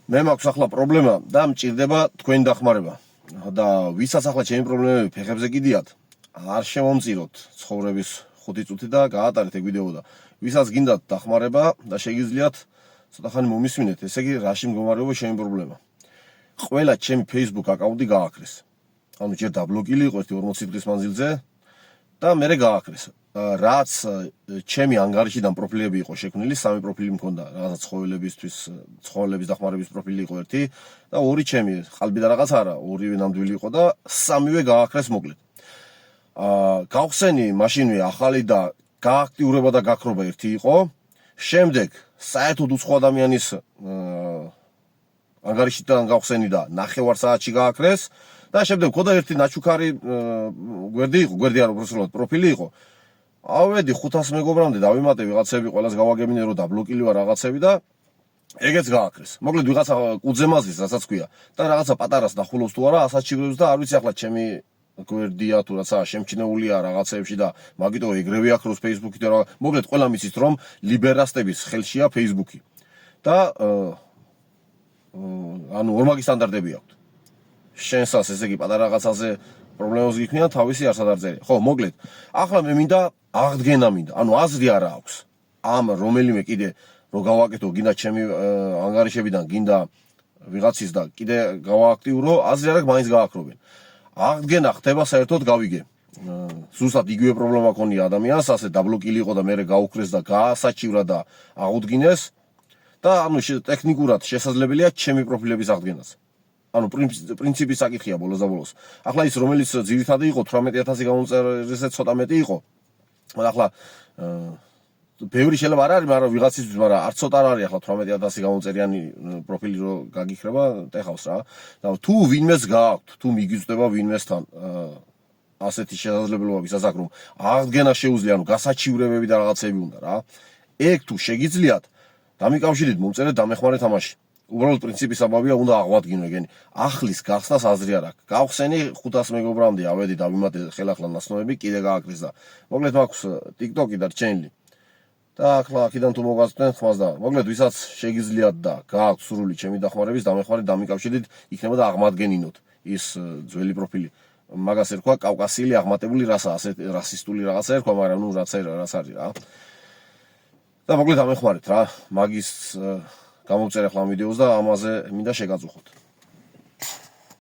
მე მაქვს ახლა პრობლემა და მჭირდება თქვენი დახმარება. და ვისაც ახლა ჩემი პრობლემები ფეხებზე კიდიათ, არ შემომწიროთ ცხოვრების 5 წუთი და გაატარეთ ეგ ვიდეო და ვისაც გინდათ დახმარება და შეგიძლიათ ცოტახანი მომისმინეთ, ესე იგი რაში მდგომარეობა ჩემი პრობლემა. ყველა ჩემი Facebook აკაუნტი გააქრეს. ანუ ჯერ დაბლოკილი იყო 40 დღის მანძილზე და მერე გააქრეს. რაც ჩემი ანგარიშიდან პროფილები იყო შექმნილი, 3 პროფილი მქონდა, რაღაცა ცხოველების დახმარების პროფილი იყო ერთი და 2 ჩემი, ყალბი და რაღაც არა, 2-ვე ნამდვილი იყო და 3-ვე გააქრეს მოკლედ. გავხსენი მაშინვე ახალი და გააქტიურება და გაქრობა ერთი იყო. შემდეგ საერთოდ უცხო ადამიანის ანგარიშიდან გავხსენი და 9 საათში გააქრეს და შემდეგ მქონდა ერთი ნაჩუქარი გვერდი არ უბრალოდ პროფილი იყო. ავედი 500 მეგობრამდე დავიმატე ვიღაცები ყველას გავაგებინე რომ დაბლოკილი ვარ რაღაცები და ეგეც გააქრეს. მოკლედ ვიღაცა კუძემაზის რასაც ქვია და რაღაცა პატარას ნახულობს თუ არა ასაჩივრებს და არ ვიცი ახლა ჩემი გვერდია თუ რაცა შემჩნეულია რაღაცეებში და მაგიტო ეგრევე აქროს Facebook-ით და მოკლედ ყველა მიცით რომ ლიბერასტების ხელშია Facebook-ი და ანუ ორმაგი სტანდარტები აქვს. შენსას ესე იგი პატარა რაღაცაზე პრობლემას გიქმნიან თავისი არსად არ წერია. ხო, მოკლედ ახლა მე მინდა აღდგენა მინდა. ანუ აზრი არა აქვს. ამ რომელიმე კიდე რო გავაკეთო, გინდა ჩემი ანგარიშებიდან, გინდა ვიღაცის და კიდე გავააქტიურო, აზრი არ აქვს, მაინც გააქრობენ. აღდგენა ხდება საერთოდ გავიგე. ზუსტად იგივე პრობლემა ქონია ადამიანს, ასე დაბლოკილი იყო და მერე გაუქრეს და გაასაჩივრა და აღუდგინეს და ანუ ტექნიკურად შესაძლებელია ჩემი პროფილების აღდგენაც. ანუ პრინციპი საკითხია ბოლოს და ბოლოს. ახლა ის რომელიც ძირითადი იყო 18000 გამომწერეზე ცოტა მეტი იყო. ახლა ბევრი შეიძლება არ არის, მაგრამ ვიღაცისთვის, მაგრამ არ ცოტა არ არის ახლა 18000 გამომწერიანი პროფილი რო გაგიხრება, ტეხავს რა. და თუ ვინმეს გააქვთ, თუ მიგიწვდება ვინმესთან ასეთი შესაძლებლობა, ვისაც აქვს რომ აღდგენა შეუძლია, ანუ გასაჩივრებები და რაღაცები უნდა რა. ეგ თუ შეგიძლიათ, დამიკავშირდით, მომწერეთ, დამეხმარეთ ამაში. უბრალოდ პრინციპის საბაბია უნდა აღვადგინო ეგენი. ახლის გახსნას აზრი არ აქვს. გავხსენი 500 მეგობრამდე ავედი დავიმატე ხელახლა ნაცნობები, კიდე გააქრეს და მოკლედ მაქვს TikTok-ი და channel-ი. და ახლა აქედან თუ მოგასწრებთ ხმას და მოკლედ ვისაც შეგიძლიათ და გააქვთ სრული ჩემი დახმარების დამეხმარეთ, დამიკავშირდით, იქნება და აღმადგენინოთ ის ძველი პროფილი. მაგას ერქვა კავკასიელი აღმატებული რასა, ასე რასისტული რაღაცა ერქვა, მაგრამ ნუ რაც არის რა. და მოკლედ დამეხმარეთ რა. მაგის გამოვწერე ახლა ამ ვიდეოს და ამაზე მინდა შეგაწუხოთ.